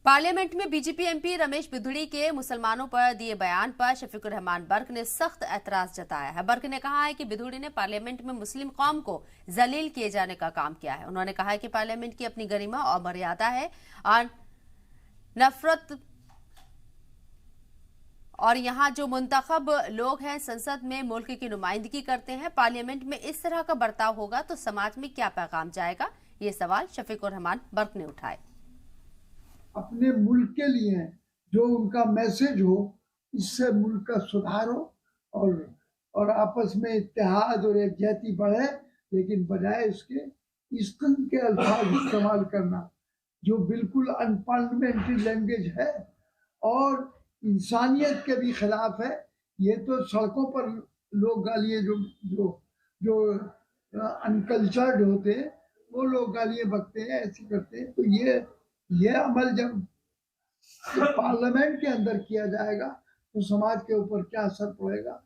Parliament में BJP MP Ramesh Bidhuri के मुसलमानों पर दिए बयान पर शफीकुर रहमान बर्क ने सख्त ऐतराज जताया है। बर्क ने कहा है कि बिधूड़ी ने पार्लियामेंट में मुस्लिम कौम को जलील किए जाने का काम किया है। उन्होंने कहा है कि पार्लियामेंट की अपनी गरिमा और मर्यादा है और नफरत और यहाँ जो मुंतखब लोग हैं संसद में मुल्क की नुमाइंदगी करते हैं, पार्लियामेंट में इस तरह का बर्ताव होगा तो समाज में क्या पैगाम जाएगा, ये सवाल शफीकुर रहमान बर्क ने उठाए। अपने मुल्क के लिए जो उनका मैसेज हो, इससे मुल्क का सुधार हो और आपस में इत्तेहाद और एकजुटता बढ़े, लेकिन बजाय इसके इस किस्म के अल्फाज इस्तेमाल करना जो बिल्कुल अनपार्लियामेंट्री लैंग्वेज है और इंसानियत के भी खिलाफ है। ये तो सड़कों पर लोग गालियाँ जो जो जो अनकल्चर्ड होते हैं वो लोग गालियाँ बकते हैं, ऐसे करते हैं। तो ये अमल जब पार्लियामेंट के अंदर किया जाएगा तो समाज के ऊपर क्या असर पड़ेगा।